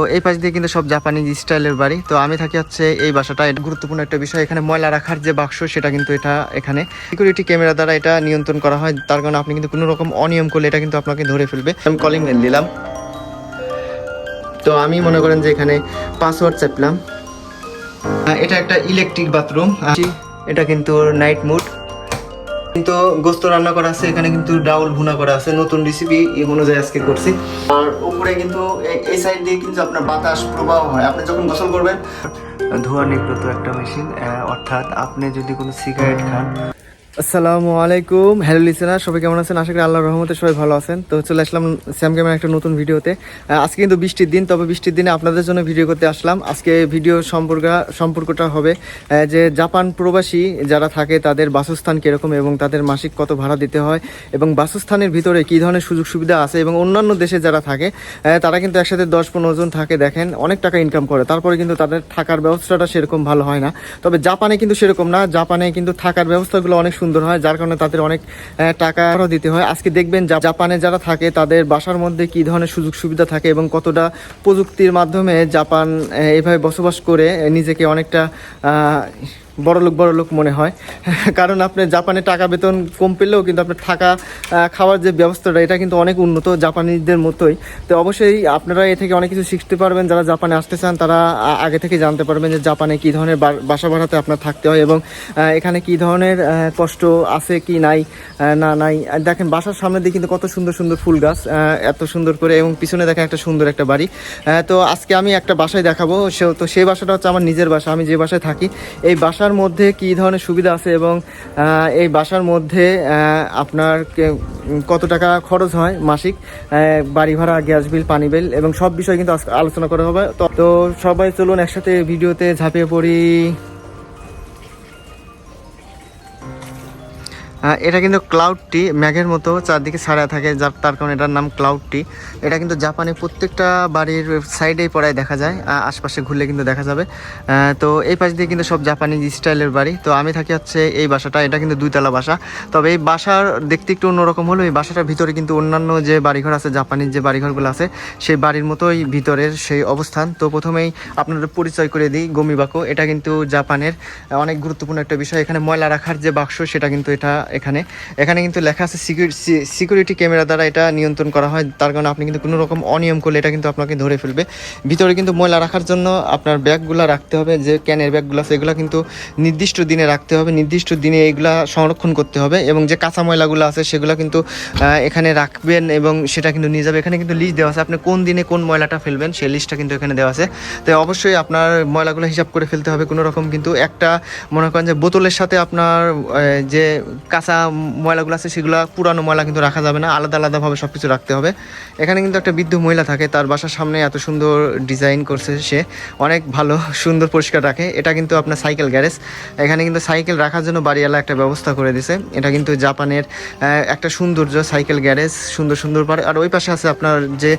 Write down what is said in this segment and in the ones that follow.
তো এই পাশ দিয়ে কিন্তু সব জাপানিজ স্টাইলের বাড়ি। তো আমি থাকি হচ্ছে এই বাসাটা। এটা গুরুত্বপূর্ণ একটা বিষয়, এখানে ময়লা রাখার যে বাক্স সেটা কিন্তু এটা এখানে সিকিউরিটি ক্যামেরা দ্বারা এটা নিয়ন্ত্রণ করা হয়। তার কারণে আপনি কিন্তু কোনো রকম অনিয়ম করলে এটা কিন্তু আপনাকে ধরে ফেলবে। আমি কলিং বেল দিলাম, তো আমি মনে করেন যে এখানে পাসওয়ার্ড চাপলাম। এটা একটা ইলেকট্রিক বাথরুম, এটা কিন্তু নাইট মুড, কিন্তু গোস্ত রান্না করা আছে, এখানে কিন্তু ডাউল ভুনা করা আছে, নতুন রেসিপি অনুযায়ী আজকে করছি। আর উপরে কিন্তু এই সাইড দিয়ে কিন্তু আপনার বাতাস প্রবাহ হয় আপনি যখন গোসল করবেন। ধোঁয়া নির্গত একটা মেশিন, অর্থাৎ আপনি যদি কোনো সিগারেট খান। আসসালামু আলাইকুম, হ্যালো লিসেনার, সবাই কেমন আছেন? আশা করি আল্লাহর রহমতে সবাই ভালো আছেন। তো চলে আসলাম স্যাম ক্যামেরা একটা নতুন ভিডিওতে। আজকে কিন্তু বৃষ্টির দিন, তবে বৃষ্টির দিনে আপনাদের জন্য ভিডিও করতে আসলাম। আজকে ভিডিও সম্পর্কটা হবে যে জাপান প্রবাসী যারা থাকে তাদের বাসস্থান কীরকম এবং তাদের মাসিক কত ভাড়া দিতে হয় এবং বাসস্থানের ভিতরে কী ধরনের সুযোগ সুবিধা আছে এবং অন্যান্য দেশে যারা থাকে তারা কিন্তু একসাথে 10-15 জন থাকে, দেখেন অনেক টাকা ইনকাম করে, তারপরে কিন্তু তাদের থাকার ব্যবস্থাটা সেরকম ভালো হয় না। তবে জাপানে কিন্তু সেরকম না, জাপানে কিন্তু থাকার ব্যবস্থাগুলো অনেক সুন্দর হয়, যার কারণে তাদের অনেক টাকা দিতে হয়। আজকে দেখবেন জাপানে যারা থাকে তাদের বাসার মধ্যে কী ধরনের সুযোগ সুবিধা থাকে এবং কতটা প্রযুক্তির মাধ্যমে জাপান এভাবে বসবাস করে নিজেকে অনেকটা বড়লোক মনে হয়। কারণ আপনি জাপানে টাকা বেতন কম পেলেও কিন্তু আপনার থাকা খাওয়ার যে ব্যবস্থাটা এটা কিন্তু অনেক উন্নত জাপানিদের মতোই। তো অবশ্যই আপনারা এ থেকে অনেক কিছু শিখতে পারবেন। যারা জাপানে আসতে চান তারা আগে থেকে জানতে পারবেন যে জাপানে কী ধরনের বাসা ভাড়াতে আপনার থাকতে হয় এবং এখানে কী ধরনের কষ্ট আছে কি নাই নাই। দেখেন বাসার সামনে দিয়ে কিন্তু কত সুন্দর সুন্দর ফুল গাছ, এত সুন্দর করে, এবং পিছনে দেখেন একটা সুন্দর একটা বাড়ি। তো আজকে আমি একটা বাসায় দেখাবো, তো সেই বাসাটা হচ্ছে আমার নিজের বাসা, আমি যে বাসায় থাকি। এই বাসার মধ্যে কী ধরনের সুবিধা আছে এবং এই বাসার মধ্যে আপনার কত টাকা খরচ হয় মাসিক, বাড়ি ভাড়া, গ্যাস বিল, পানি বিল এবং সব বিষয় কিন্তু আলোচনা করা হবে। তো সবাই চলুন একসাথে ভিডিওতে ঝাঁপিয়ে পড়ি। এটা কিন্তু ক্লাউডটি, মেঘের মতো চারদিকে ছাড়া থাকে, তার কারণে এটার নাম ক্লাউডটি। এটা কিন্তু জাপানে প্রত্যেকটা বাড়ির সাইডেই পড়ায় দেখা যায়, আশপাশে ঘুরলে কিন্তু দেখা যাবে। তো এই পাশ দিয়ে কিন্তু সব জাপানিজ স্টাইলের বাড়ি। তো আমি থাকি হচ্ছে এই বাসাটা, এটা কিন্তু 2 তলা বাসা। তবে এই বাসার দেখতে একটু অন্যরকম হলো, এই বাসাটার ভিতরে কিন্তু অন্যান্য যে বাড়িঘর আছে, জাপানিজ যে বাড়িঘরগুলো আছে সেই বাড়ির মতোই ভিতরের সেই অবস্থান। তো প্রথমেই আপনাদের পরিচয় করে দিই, গমিবাকো। এটা কিন্তু জাপানের অনেক গুরুত্বপূর্ণ একটা বিষয়, এখানে ময়লা রাখার যে বাক্স সেটা কিন্তু এটা এখানে কিন্তু লেখা আছে সিকিউরিটি ক্যামেরা দ্বারা এটা নিয়ন্ত্রণ করা হয়। তার কারণে আপনি কিন্তু কোনো রকম অনিয়ম করলে এটা কিন্তু আপনাকে ধরে ফেলবে। ভিতরে কিন্তু ময়লা রাখার জন্য আপনার ব্যাগগুলো রাখতে হবে, যে ক্যানের ব্যাগগুলো আছে এগুলো কিন্তু নির্দিষ্ট দিনে রাখতে হবে, নির্দিষ্ট দিনে এইগুলা সংরক্ষণ করতে হবে এবং যে কাঁচা ময়লাগুলো আছে সেগুলো কিন্তু এখানে রাখবেন এবং সেটা কিন্তু নিয়ে যাবে। এখানে কিন্তু লিস্ট দেওয়া আছে, আপনি কোন দিনে কোন ময়লাটা ফেলবেন সেই লিস্টটা কিন্তু এখানে দেওয়া আছে। তো অবশ্যই আপনার ময়লাগুলো হিসাব করে ফেলতে হবে। কোনো রকম কিন্তু একটা মনে করেন যে বোতলের সাথে আপনার যে কাঁচা ময়লাগুলো আছে সেগুলো, পুরানো ময়লা কিন্তু রাখা যাবে না, আলাদা আলাদাভাবে সব কিছু রাখতে হবে। এখানে কিন্তু একটা বৃদ্ধ মহিলা থাকে, তার বাসার সামনে এত সুন্দর ডিজাইন করছে, সে অনেক ভালো সুন্দর পরিষ্কার রাখে। এটা কিন্তু আপনার সাইকেল গ্যারেজ, এখানে কিন্তু সাইকেল রাখার জন্য বাড়িওয়ালা একটা ব্যবস্থা করে দিছে। এটা কিন্তু জাপানের একটা সৌন্দর্য, সাইকেল গ্যারেজ সুন্দর সুন্দর পারে। আর ওই পাশে আছে আপনার যে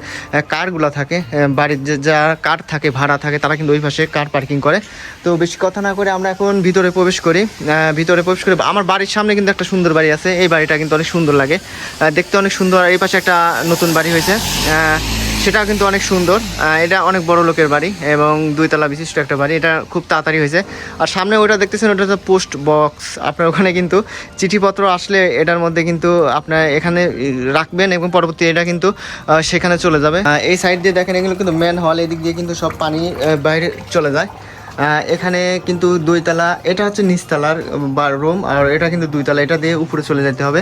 কারগুলো থাকে, বাড়ির যে যা কার থাকে, ভাড়া থাকে, তারা কিন্তু ওই পাশে কার পার্কিং করে। তো বেশি কথা না করে আমরা এখন ভিতরে প্রবেশ করি। আমার বাড়ির সামনে কিন্তু একটা সুন্দর বাড়ি আছে, এই বাড়িটা কিন্তু অনেক সুন্দর লাগে, দেখতে অনেক সুন্দর। এই পাশে একটা নতুন বাড়ি হয়েছে, সেটাও কিন্তু অনেক সুন্দর। এটা অনেক বড় লোকের বাড়ি এবং 2 তলা বিশিষ্ট একটা বাড়ি, এটা খুব তাড়াতাড়ি হয়েছে। আর সামনে ওটা দেখতেছেন, ওটা হচ্ছে পোস্ট বক্স। আপনার ওখানে কিন্তু চিঠিপত্র আসলে এটার মধ্যে কিন্তু আপনার এখানে রাখবেন এবং পরবর্তী এটা কিন্তু সেখানে চলে যাবে। এই সাইড দিয়ে দেখেন এগুলো কিন্তু মেন হল, এদিক দিয়ে কিন্তু সব পানি বাইরে চলে যায়। এখানে কিন্তু 2 তলা, এটা হচ্ছে নিচতলার রুম, আর এটা কিন্তু 2 তলা, এটা দিয়ে উপরে চলে যেতে হবে।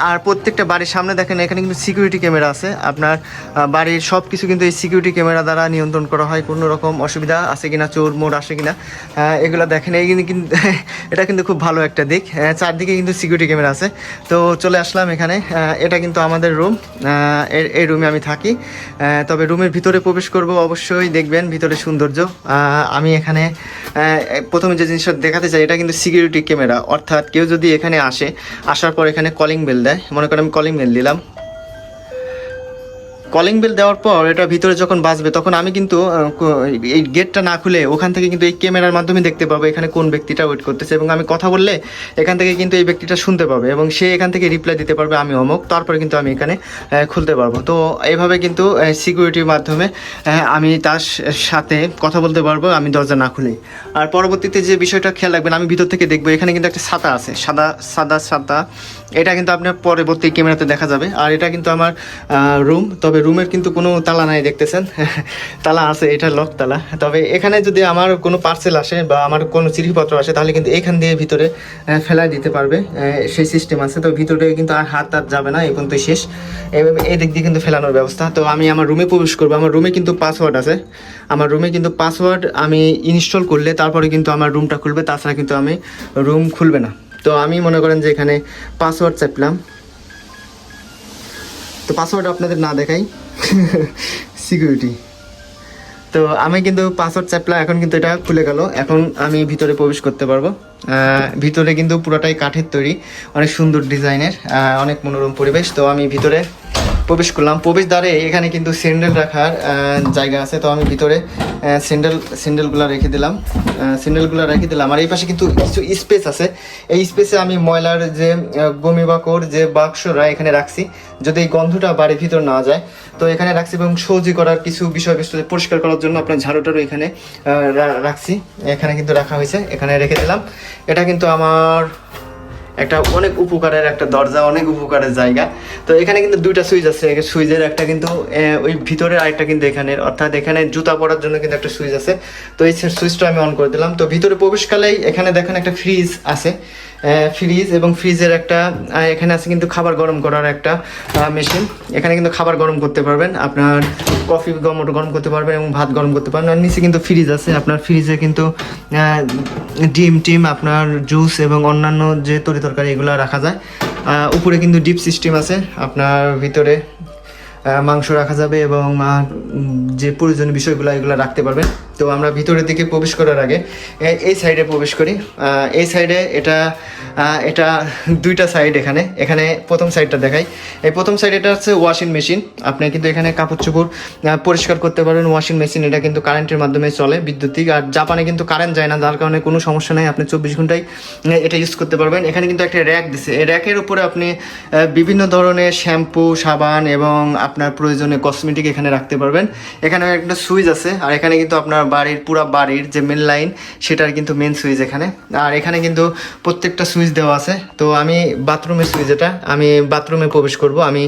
আর প্রত্যেকটা বাড়ির সামনে দেখেন এখানে কিন্তু সিকিউরিটি ক্যামেরা আছে। আপনার বাড়ির সব কিছু কিন্তু এই সিকিউরিটি ক্যামেরা দ্বারা নিয়ন্ত্রণ করা হয়, কোনো রকম অসুবিধা আছে কিনা, চোর মোর আসে কিনা এগুলো দেখেন। এই কিন্তু এটা কিন্তু খুব ভালো একটা দিক, চারদিকে কিন্তু সিকিউরিটি ক্যামেরা আছে। তো চলে আসলাম এখানে, এটা কিন্তু আমাদের রুম, এই রুমে আমি থাকি। তবে রুমের ভিতরে প্রবেশ করব, অবশ্যই দেখবেন ভিতরে সৌন্দর্য। আমি এখানে প্রথমে যে জিনিসটা দেখাতে চাই, এটা কিন্তু সিকিউরিটি ক্যামেরা, অর্থাৎ কেউ যদি এখানে আসার পর এখানে কলিং বেল দেয়, মনে করেন আমি কলিং বেল দিলাম, কলিং বেল দেওয়ার পর এটা ভিতরে যখন বাজবে তখন আমি কিন্তু এই গেটটা না খুলে ওখান থেকে কিন্তু এই ক্যামেরার মাধ্যমে দেখতে পাবো এখানে কোন ব্যক্তিটা ওয়েট করতেছে, এবং আমি কথা বললে এখান থেকে কিন্তু এই ব্যক্তিটা শুনতে পাবে এবং সে এখান থেকে রিপ্লাই দিতে পারবে আমি অমুক, তারপরে কিন্তু আমি এখানে খুলতে পারবো। তো এইভাবে কিন্তু সিকিউরিটির মাধ্যমে আমি তার সাথে কথা বলতে পারবো আমি দরজা না খুলেই। আর পরবর্তীতে যে বিষয়টা খেয়াল রাখবেন, আমি ভিতর থেকে দেখবো এখানে কিন্তু একটা ছাতা আছে, সাদা ছাতা, এটা কিন্তু আপনার পরবর্তী ক্যামেরাতে দেখা যাবে। আর এটা কিন্তু আমার রুম, তবে রুমের কিন্তু কোনো তালা নাই দেখতেছেন তালা আছে, এটা লক তালা। তবে এখানে যদি আমার কোনো পার্সেল আসে বা আমার কোনো চিঠিপত্র আসে তাহলে কিন্তু এখান দিয়ে ভিতরে ফেলাই দিতে পারবে, সেই সিস্টেম আছে। তো ভিতরে কিন্তু আর হাত যাবে না, এই পর্যন্ত শেষ। এই দিক দিয়ে কিন্তু ফেলানোর ব্যবস্থা। তো আমি আমার রুমে প্রবেশ করবো, আমার রুমে কিন্তু পাসওয়ার্ড আছে, আমার রুমে কিন্তু পাসওয়ার্ড আমি ইনস্টল করলে তারপরে কিন্তু আমার রুমটা খুলবে, তাছাড়া কিন্তু আমি রুম খুলবে না। তো আমি মনে করেন যে এখানে পাসওয়ার্ড চাপলাম, তো পাসওয়ার্ড আপনাদের না দেখাই সিকিউরিটি। তো আমি কিন্তু পাসওয়ার্ড চাপলাম, এখন কিন্তু এটা খুলে গেল, এখন আমি ভিতরে প্রবেশ করতে পারবো। ভিতরে কিন্তু পুরোটাই কাঠের তৈরি, অনেক সুন্দর ডিজাইনের, অনেক মনোরম পরিবেশ। তো আমি ভিতরে প্রবেশ করলাম, প্রবেশদ্বারে এখানে কিন্তু স্যান্ডেল রাখার জায়গা আছে। তো আমি ভিতরে স্যান্ডেলগুলো রেখে দিলাম, আর এই পাশে কিন্তু কিছু স্পেস আছে। এই স্পেসে আমি ময়লার যে বমি বাকড় যে বাক্সরা এখানে রাখছি, যদি এই গন্ধটা বাড়ির ভিতর না যায় তো এখানে রাখছি, এবং সহজে করার কিছু বিষয়বস্তু পরিষ্কার করার জন্য আপনার ঝাড়ুটারও এখানে রাখছি, এখানে কিন্তু রাখা হয়েছে, এখানে রেখে দিলাম। এটা কিন্তু আমার একটা অনেক উপকারের একটা দরজা, অনেক উপকারের জায়গা। তো এখানে কিন্তু দুইটা সুইচ আছে, সুইচের একটা কিন্তু ওই ভিতরে, আরেকটা কিন্তু এখানে, অর্থাৎ এখানে জুতা পরার জন্য কিন্তু একটা সুইচ আছে। তো এই সুইচটা আমি অন করে দিলাম। তো ভিতরে প্রবেশকালেই এখানে দেখেন একটা ফ্রিজ আছে, ফ্রিজ, এবং ফ্রিজের একটা এখানে আছে কিন্তু খাবার গরম করার একটা মেশিন। এখানে কিন্তু খাবার গরম করতে পারবেন, আপনার কফি গরম করতে পারবেন এবং ভাত গরম করতে পারবেন। আর নিচে কিন্তু ফ্রিজ আছে, আপনার ফ্রিজে কিন্তু ডিম আপনার জুস এবং অন্যান্য যে তরকারি এগুলো রাখা যায়। উপরে কিন্তু ডিপ সিস্টেম আছে, আপনার ভিতরে মাংস রাখা যাবে এবং যে প্রয়োজনীয় বিষয়গুলো এগুলো রাখতে পারবেন। তো আমরা ভিতরের দিকে প্রবেশ করার আগে এই সাইডে প্রবেশ করি। এই সাইডে এটা দুইটা সাইড, এখানে প্রথম সাইডটা দেখাই। এই প্রথম সাইড এটা হচ্ছে ওয়াশিং মেশিন, আপনি কিন্তু এখানে কাপড় চোপড় পরিষ্কার করতে পারবেন। ওয়াশিং মেশিন এটা কিন্তু কারেন্টের মাধ্যমে চলে, বিদ্যুতিক। আর জাপানে কিন্তু কারেন্ট যায় না, যার কারণে কোনো সমস্যা নেই, আপনি 24 ঘন্টায় এটা ইউজ করতে পারবেন। এখানে কিন্তু একটা র্যাক দিছে, এই র্যাকের উপরে আপনি বিভিন্ন ধরনের শ্যাম্পু, সাবান এবং আপনার প্রয়োজনীয় কসমেটিক এখানে রাখতে পারবেন। এখানে একটা সুইচ আছে, আর এখানে কিন্তু আপনার পুরা বাড়ির যে মেন লাইন সেটার কিন্তু মেন সুইচ এখানে। আর এখানে কিন্তু প্রত্যেকটা সুইচ দেওয়া আছে। তো আমি বাথরুমের সুইচ, এটা আমি বাথরুমে প্রবেশ করব, আমি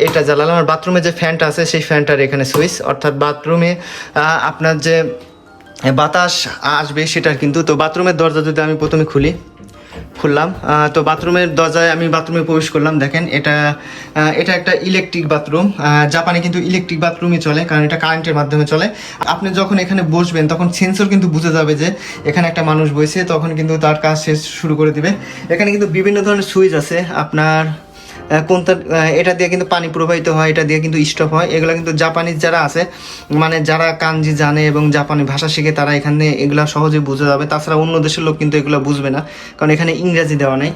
এটা জ্বালালাম। আর বাথরুমে যে ফ্যানটা আছে সেই ফ্যানটার এখানে সুইচ, অর্থাৎ বাথরুমে আপনার যে বাতাস আসবে সেটার কিন্তু। তো বাথরুমের দরজা যদি আমি প্রথমে খুললাম, তো বাথরুমের দরজায় আমি বাথরুমে প্রবেশ করলাম। দেখেন এটা একটা ইলেকট্রিক বাথরুম। জাপানে কিন্তু ইলেকট্রিক বাথরুমই চলে, কারণ এটা কারেন্টের মাধ্যমে চলে। আপনি যখন এখানে বসবেন তখন সেন্সর কিন্তু বুঝে যাবে যে এখানে একটা মানুষ বসে, তখন কিন্তু তার কাজ শেষ শুরু করে দিবে। এখানে কিন্তু বিভিন্ন ধরনের সুইচ আছে, আপনার কোনটা এটা দিয়ে কিন্তু পানি প্রবাহিত হয়, এটা দিয়ে কিন্তু স্টপ হয়। এগুলো কিন্তু জাপানিজ যারা আছে, মানে যারা কাঞ্জি জানে এবং জাপানি ভাষা শিখে, তারা এখানে এগুলো সহজে বুঝে যাবে। তাছাড়া অন্য দেশের লোক কিন্তু এগুলো বুঝবে না, কারণ এখানে ইংরেজি দেওয়া নেই।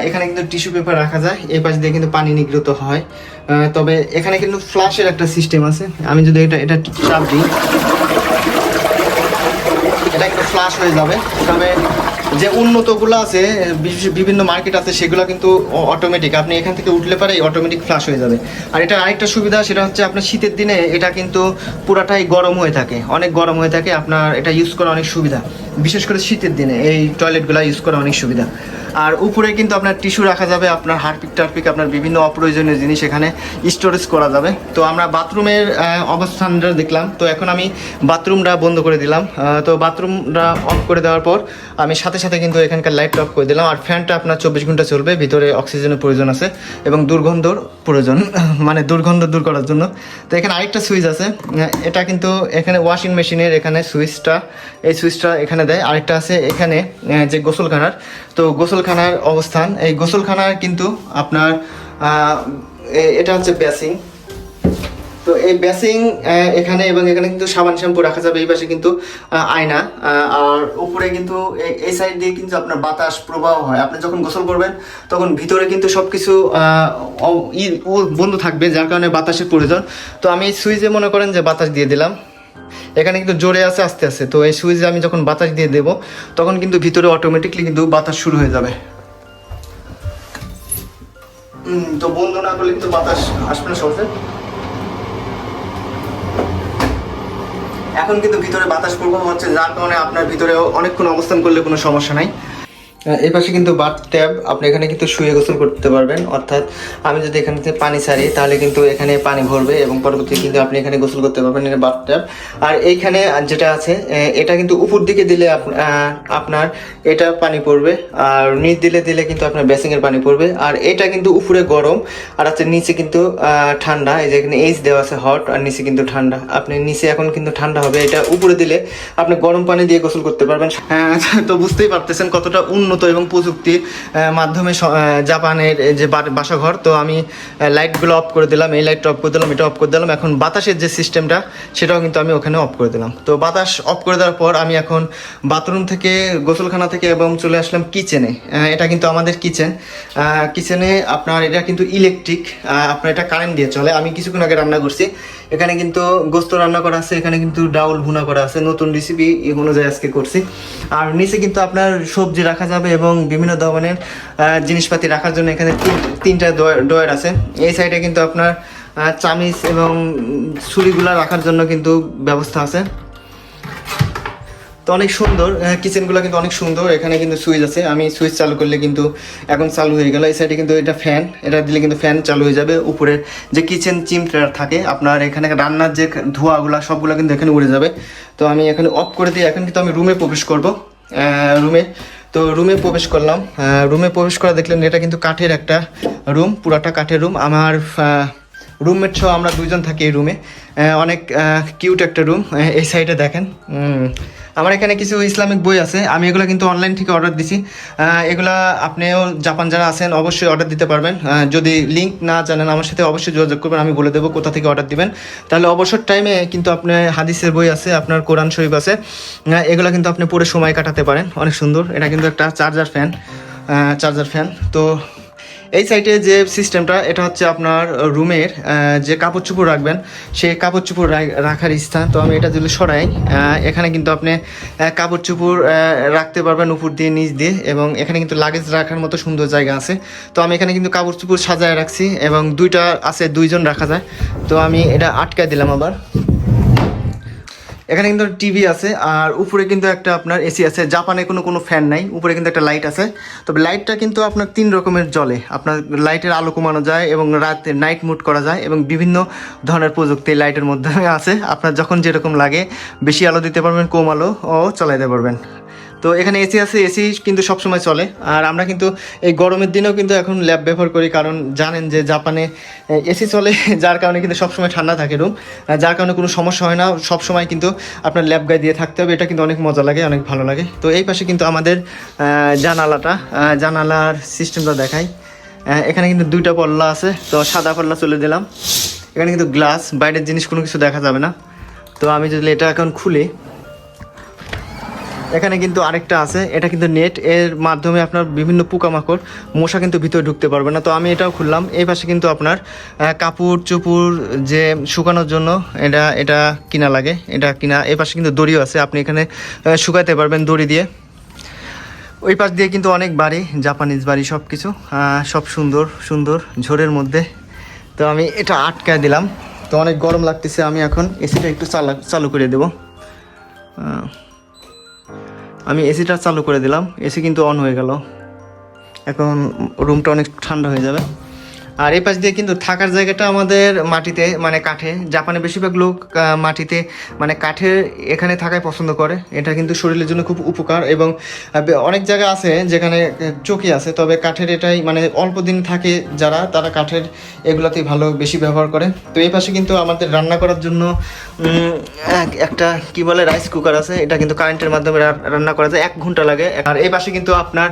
এখানে কিন্তু টিস্যু পেপার রাখা যায়, এই পাশ দিয়ে কিন্তু পানি নিগৃহীত হয়। তবে এখানে কিন্তু ফ্লাশের একটা সিস্টেম আছে, আমি যদি এটা চাপ দিই এটা কিন্তু ফ্লাশ হয়ে যাবে। তবে যে উন্নতগুলো আছে, বিভিন্ন মার্কেট আছে, সেগুলো কিন্তু অটোমেটিক, আপনি এখান থেকে উঠলে পারে অটোমেটিক ফ্লাশ হয়ে যাবে। আর এটা আরেকটা সুবিধা, সেটা হচ্ছে আপনার শীতের দিনে এটা কিন্তু পুরাটাই গরম হয়ে থাকে, অনেক গরম হয়ে থাকে, আপনার এটা ইউজ করা অনেক সুবিধা, বিশেষ করে শীতের দিনে এই টয়লেটগুলো ইউজ করা অনেক সুবিধা। আর উপরে কিন্তু আপনার টিস্যু রাখা যাবে, আপনার হারপিক টারপিক, আপনার বিভিন্ন অপ্রয়োজনীয় জিনিস এখানে স্টোরেজ করা যাবে। তো আমরা বাথরুমের অবস্থানটা দেখলাম। তো এখন আমি বাথরুমটা বন্ধ করে দিলাম। তো বাথরুমটা অফ করে দেওয়ার পর আমি সাথে সাথে কিন্তু এখানকার লাইটটা অফ করে দিলাম। আর ফ্যানটা আপনার 24 ঘন্টা চলবে, ভিতরে অক্সিজেনের প্রয়োজন আছে এবং দুর্গন্ধর প্রয়োজন, মানে দুর্গন্ধ দূর করার জন্য। তো এখানে আরেকটা সুইচ আছে, এটা কিন্তু এখানে ওয়াশিং মেশিনের এখানে সুইচটা, এই সুইচটা এখানে দেয়। আরেকটা আছে এখানে যে গোসলখানার, তো গোসলখানার অবস্থান, এই গোসলখানার কিন্তু আপনার এটা হচ্ছে বেসিং, তো এই বেসিং এখানে এবং এখানে কিন্তু সাবান শ্যাম্পু রাখা যাবে। এই পাশে কিন্তু আয়না, আর উপরে কিন্তু এই সাইড দিয়ে কিন্তু আপনার বাতাস প্রবাহ হয়। আপনি যখন গোসল করবেন তখন ভিতরে কিন্তু সবকিছু বন্ধ থাকবে, যার কারণে বাতাসের প্রয়োজন। তো আমি এই সুইচে মনে করেন যে বাতাস দিয়ে দিলাম, এখানে কিন্তু জোরে আছে আস্তে আস্তে। তো এই সুইচে আমি যখন বাতাস দিয়ে দেবো তখন কিন্তু ভিতরে অটোমেটিকলি কিন্তু বাতাস শুরু হয়ে যাবে। তো বন্ধ না করলে কিন্তু বাতাস আসবে না সহজে। এখন কিন্তু ভিতরে বাতাস প্রবাহ হচ্ছে, যার কারণে আপনার ভিতরে অনেকক্ষণ অবস্থান করলে কোনো সমস্যা নাই। এই পাশে কিন্তু বাথ ট্যাব, আপনি এখানে কিন্তু শুয়ে গোসল করতে পারবেন। অর্থাৎ আমি যদি এখান থেকে পানি ছাড়ি তাহলে কিন্তু এখানে পানি ভরবে এবং পরবর্তী কিন্তু আপনি এখানে গোসল করতে পারবেন। এটা বাথ ট্যাব। আর এইখানে যেটা আছে এটা কিন্তু উপর দিকে দিলে আপনার এটা পানি পড়বে, আর নিচ দিলে কিন্তু আপনার বেসিংয়ের পানি পড়বে। আর এটা কিন্তু উপরে গরম আর আছে নিচে কিন্তু ঠান্ডা। এই যে এখানে এইচ দেওয়া আছে হট, আর নিচে কিন্তু ঠান্ডা। আপনি নিচে এখন কিন্তু ঠান্ডা হবে, এটা উপরে দিলে আপনি গরম পানি দিয়ে গোসল করতে পারবেন। তো বুঝতেই পারতেছেন কতটা উন্নত এবং প্রযুক্তির মাধ্যমে জাপানের যে বাসাঘর। তো আমি লাইটগুলো অফ করে দিলাম, এই লাইটটা অফ করে দিলাম, এটা অফ করে দিলাম। এখন বাতাসের যে সিস্টেমটা সেটাও কিন্তু আমি ওখানে অফ করে দিলাম। তো বাতাস অফ করে দেওয়ার পর আমি এখন বাথরুম থেকে, গোসলখানা থেকে এবং চলে আসলাম কিচেনে। এটা কিন্তু আমাদের কিচেনে আপনার এটা কিন্তু ইলেকট্রিক, আপনার এটা কারেন্ট দিয়ে চলে। আমি কিছুক্ষণ আগে রান্না করছি, এখানে কিন্তু গোস্ত রান্না করা আছে, এখানে কিন্তু ডাউল ভুনা করা আছে, নতুন রেসিপি অনুযায়ী আজকে করছি। আর নিচে কিন্তু আপনার সবজি রাখা যাবে এবং বিভিন্ন ধরনের জিনিসপাতি রাখার জন্য এখানে তিনটা ডয়ার আছে। এই সাইডে কিন্তু আপনার চামিচ এবং ছুরিগুলা রাখার জন্য কিন্তু ব্যবস্থা আছে। তো অনেক সুন্দর, কিচেনগুলো কিন্তু অনেক সুন্দর। এখানে কিন্তু সুইচ আছে, আমি সুইচ চালু করলে কিন্তু এখন চালু হয়ে গেল। এই সাইডে কিন্তু এটা ফ্যান, এটা দিলে কিন্তু ফ্যান চালু হয়ে যাবে। উপরে যে কিচেন চিমটা থাকে আপনার, এখানে রান্নার যে ধোঁয়াগুলো সবগুলো কিন্তু এখানে উড়ে যাবে। তো আমি এখানে অফ করে দিয়ে এখন কিন্তু আমি রুমে প্রবেশ করব। রুমে প্রবেশ করলাম। রুমে প্রবেশ করা দেখলেন এটা কিন্তু কাঠের একটা রুম, পুরাটা কাঠের রুম। আমার রুমমেট সহ আমরা দুইজন থাকি এই রুমে। অনেক কিউট একটা রুম। এই সাইডে দেখেন আমার এখানে কিছু ইসলামিক বই আছে, আমি এগুলো কিন্তু অনলাইন থেকে অর্ডার দিছি। এগুলা আপনিও জাপান যারা আছেন অবশ্যই অর্ডার দিতে পারবেন। যদি লিঙ্ক না জানেন আমার সাথে অবশ্যই যোগাযোগ করবেন, আমি বলে দেবো কোথা থেকে অর্ডার দিবেন। তাহলে অবসর টাইমে কিন্তু আপনার হাদিসের বই আছে, আপনার কোরআন শরীফ আছে, এগুলো কিন্তু আপনি পড়ে সময় কাটাতে পারেন। অনেক সুন্দর। এটা কিন্তু একটা চার্জার ফ্যান। তো এই সাইডে যে সিস্টেমটা, এটা হচ্ছে আপনার রুমের যে কাপড় চোপড় রাখবেন সেই কাপড় চোপড় রাখার স্থান। তো আমি এটা যদি সরাই, এখানে কিন্তু আপনি কাপড় চোপড় রাখতে পারবেন উপর দিয়ে নিচ দিয়ে, এবং এখানে কিন্তু লাগেজ রাখার মতো সুন্দর জায়গা আছে। তো আমি এখানে কিন্তু কাপড় চোপড় সাজায় রাখছি এবং দুইটা আছে, দুইজন রাখা যায়। তো আমি এটা আটকায় দিলাম আবার। এখানে কিন্তু টিভি আছে, আর উপরে কিন্তু একটা আপনার এসি আছে। জাপানে কোনো ফ্যান নাই, উপরে কিন্তু একটা লাইট আছে। তবে লাইটটা কিন্তু আপনার 3 রকমের জ্বলে। আপনার লাইটের আলো কমানো যায় এবং রাতে নাইট মোড করা যায়, এবং বিভিন্ন ধরনের প্রযুক্তি লাইটের মধ্যে আছে। আপনার যখন যেরকম লাগে, বেশি আলো দিতে পারবেন, কম আলো ও চালাইতে পারবেন। তো এখানে এসি আছে, এসি কিন্তু সবসময় চলে। আর আমরা কিন্তু এই গরমের দিনেও কিন্তু এখন ল্যাব ব্যবহার করি, কারণ জানেন যে জাপানে এসি চলে, যার কারণে কিন্তু সবসময় ঠান্ডা থাকে রুম, যার কারণে কোনো সমস্যা হয় না। সবসময় কিন্তু আপনার ল্যাব গায়ে দিয়ে থাকতে হবে, এটা কিন্তু অনেক মজা লাগে, অনেক ভালো লাগে। তো এই পাশে কিন্তু আমাদের জানালার সিস্টেমটা দেখাই। এখানে কিন্তু 2টা পল্লা আছে, তো সাদা পল্লা চলে দিলাম। এখানে কিন্তু গ্লাস, বাইরের জিনিস কোনো কিছু দেখা যাবে না। তো আমি যদি এটা এখন খুলি, এখানে কিন্তু আরেকটা আছে, এটা কিন্তু নেট, এর মাধ্যমে আপনার বিভিন্ন পোকামাকড় মশা কিন্তু ভিতরে ঢুকতে পারবে না। তো আমি এটাও খুললাম। এই পাশে কিন্তু আপনার কাপড় চোপড় যে শুকানোর জন্য এটা কিনা লাগে, এটা কিনা। এই পাশে কিন্তু দড়িও আছে, আপনি এখানে শুকাতে পারবেন দড়ি দিয়ে। ওই পাশ দিয়ে কিন্তু অনেক বাড়ি, জাপানিজ বাড়ি, সব কিছু সব সুন্দর সুন্দর ঝড়ের মধ্যে। তো আমি এটা আটকায় দিলাম। তো অনেক গরম লাগতেছে, আমি এখন এসিটা একটু চালু করে দেবো। আমি এসিটা চালু করে দিলাম, এসি কিন্তু অন হয়ে গেল। এখন রুমটা অনেক ঠান্ডা হয়ে যাবে। আর এই পাশ দিয়ে কিন্তু থাকার জায়গাটা আমাদের মাটিতে, মানে কাঠে। জাপানে বেশিরভাগ লোক মাটিতে, মানে কাঠের এখানে থাকাই পছন্দ করে। এটা কিন্তু শরীরের জন্য খুব উপকার, এবং অনেক জায়গা আছে যেখানে চৌকি আছে, তবে কাঠের এটাই মানে অল্প দিন থাকে যারা, তারা কাঠের এগুলাতেই বেশি ব্যবহার করে। তো এই পাশে কিন্তু আমাদের রান্না করার জন্য একটা কি বলে রাইস কুকার আছে, এটা কিন্তু কারেন্টের মাধ্যমে রান্না করা যায়, 1 ঘন্টা লাগে। আর এই পাশে কিন্তু আপনার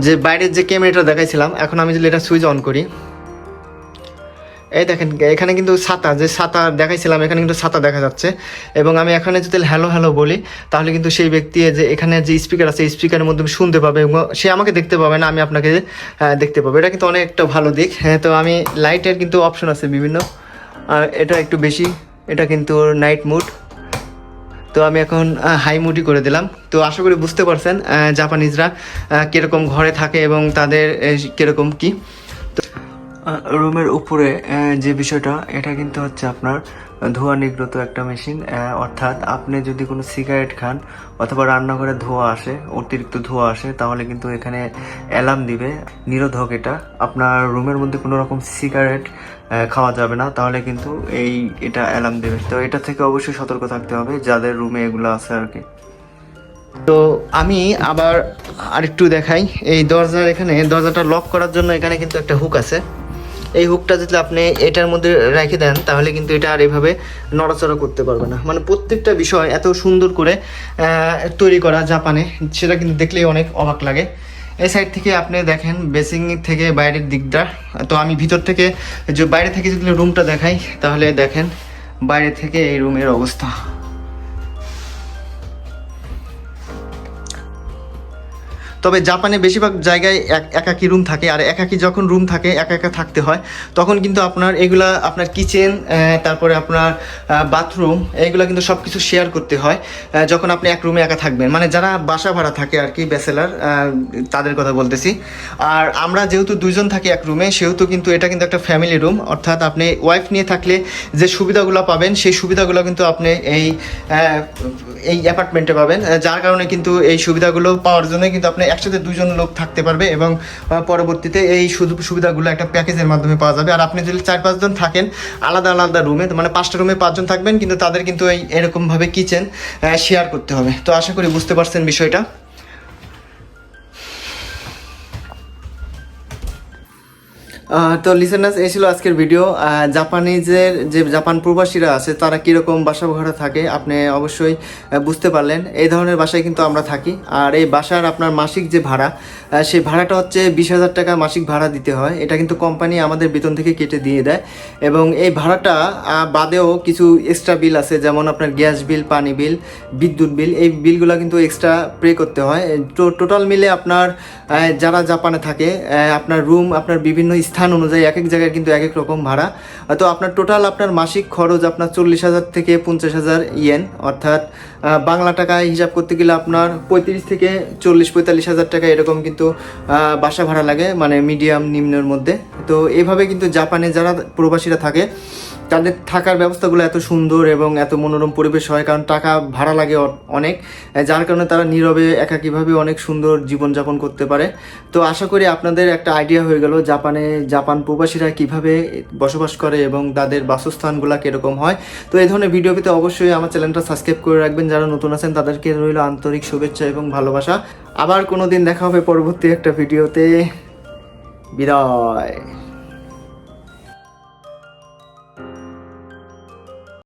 যে বাইরের যে ক্যামেরাটা দেখাইছিলাম, এখন আমি যদি এটা সুইচ অন করি, এই দেখেন এখানে কিন্তু ছাতা, যে ছাতা দেখাইছিলাম এখানে কিন্তু ছাতা দেখা যাচ্ছে। এবং আমি এখানে যদি হ্যালো হ্যালো বলি তাহলে কিন্তু সেই ব্যক্তি যে এখানে যে স্পিকার আছে স্পিকারের মধ্যে শুনতে পাবে এবং সে আমাকে দেখতে পাবে না, আমি আপনাকে দেখতে পাবো। এটা কিন্তু অনেক একটা ভালো দিক। হ্যাঁ, তো আমি লাইটের কিন্তু অপশন আছে বিভিন্ন, এটা একটু বেশি, এটা কিন্তু নাইট মুড। তো আমি এখন হাই মুডই করে দিলাম। তো আশা করি বুঝতে পারছেন জাপানিজরা কীরকম ঘরে থাকে এবং তাদের কীরকম কী। রুমের উপরে যে বিষয়টা, এটা কিন্তু হচ্ছে আপনার ধোঁয়া নিগ্রত একটা মেশিন। অর্থাৎ আপনি যদি কোনো সিগারেট খান অথবা রান্নাঘরে ধোঁয়া আসে, অতিরিক্ত ধোঁয়া আসে, তাহলে কিন্তু এখানে অ্যালার্ম দিবে নিরোধক। এটা আপনার রুমের মধ্যে কোনো রকম সিগারেট খাওয়া যাবে না, তাহলে কিন্তু এটা অ্যালার্ম দেবে। তো এটা থেকে অবশ্যই সতর্ক থাকতে হবে যাদের রুমে এগুলো আছে আর কি। তো আমি আবার আরেকটু দেখাই, এই দরজাটা লক করার জন্য এখানে কিন্তু একটা হুক আছে। এই হুকটা যদি আপনি এটার মধ্যে রেখে দেন তাহলে কিন্তু এটা আর এভাবে নড়াচড়া করতে পারবে না। মানে প্রত্যেকটা বিষয় এত সুন্দর করে তৈরি করা জাপানে, সেটা কিন্তু দেখলেই অনেক অবাক লাগে। এই সাইড থেকে আপনি দেখেন বেসিং থেকে বাইরের দিকটা। তো আমি ভিতর থেকে বাইরে থেকে যদি রুমটা দেখাই তাহলে দেখেন বাইরে থেকে এই রুমের অবস্থা। তবে জাপানে বেশিরভাগ জায়গায় একাকি রুম থাকে, আর একাকি যখন রুম থাকে একা একা থাকতে হয়, তখন কিন্তু আপনার কিচেন, তারপরে আপনার বাথরুম, এইগুলো কিন্তু সব কিছু শেয়ার করতে হয় যখন আপনি এক রুমে একা থাকবেন। মানে যারা বাসা ভাড়া থাকে আর কি, ব্যাচেলার, তাদের কথা বলতেছি। আর আমরা যেহেতু দুইজন থাকি এক রুমে, সেহেতু কিন্তু এটা কিন্তু একটা ফ্যামিলি রুম। অর্থাৎ আপনি ওয়াইফ নিয়ে থাকলে যে সুবিধাগুলো পাবেন সেই সুবিধাগুলো কিন্তু আপনি এই অ্যাপার্টমেন্টে পাবেন। যার কারণে কিন্তু এই সুবিধাগুলো পাওয়ার জন্য কিন্তু আপনি একসাথে দুইজন লোক থাকতে পারবে এবং পরবর্তীতে এই সুবিধাগুলো একটা প্যাকেজের মাধ্যমে পাওয়া যাবে। আর আপনি যদি 4-5 জন থাকেন আলাদা আলাদা রুমে, মানে 5টা রুমে 5 জন থাকবেন, কিন্তু তাদের কিন্তু এরকমভাবে কিচেন শেয়ার করতে হবে। তো আশা করি বুঝতে পারছেন বিষয়টা। তো লিসেনার্স, এই ছিল আজকের ভিডিও। জাপান প্রবাসীরা আছে তারা কীরকম বাসা ভাড়া থাকে আপনি অবশ্যই বুঝতে পারলেন। এই ধরনের বাসায় কিন্তু আমরা থাকি। আর এই বাসার আপনার মাসিক যে ভাড়া, সেই ভাড়াটা হচ্ছে 20,000 টাকা মাসিক ভাড়া দিতে হয়। এটা কিন্তু কোম্পানি আমাদের বেতন থেকে কেটে দিয়ে দেয়। এবং এই ভাড়াটা বাদেও কিছু এক্সট্রা বিল আছে, যেমন আপনার গ্যাস বিল, পানি বিল, বিদ্যুৎ বিল, এই বিলগুলো কিন্তু এক্সট্রা পে করতে হয়। টোটাল মিলে আপনার যারা জাপানে থাকে, আপনার রুম আপনার বিভিন্ন স্থান অনুযায়ী এক এক জায়গায় কিন্তু এক এক রকম ভাড়া। তো আপনার টোটাল আপনার মাসিক খরচ আপনার 40,000 থেকে 50,000 ইয়েন, অর্থাৎ বাংলা টাকায় হিসাব করতে গেলে আপনার 35 থেকে 40-45,000 টাকা এরকম কিন্তু বাসা ভাড়া লাগে, মানে মিডিয়াম নিম্নের মধ্যে। তো এভাবে কিন্তু জাপানে যারা প্রবাসীরা থাকে তাদের থাকার ব্যবস্থাগুলো এত সুন্দর এবং এত মনোরম পরিবেশ হয়, কারণ টাকা ভাড়া লাগে অনেক, যার কারণে তারা নীরবে একাকীভাবে অনেক সুন্দর জীবনযাপন করতে পারে। তো আশা করি আপনাদের একটা আইডিয়া হয়ে গেল জাপান প্রবাসীরা কিভাবে বসবাস করে এবং তাদের বাসস্থানগুলো কীরকম হয়। তো এই ধরনের ভিডিও পেতে অবশ্যই আমার চ্যানেলটা সাবস্ক্রাইব করে রাখবেন। যারা নতুন আছেন তাদেরকে রইল আন্তরিক শুভেচ্ছা এবং ভালোবাসা। আবার কোনো দিন দেখা হবে পরবর্তী একটা ভিডিওতে। বিদায়।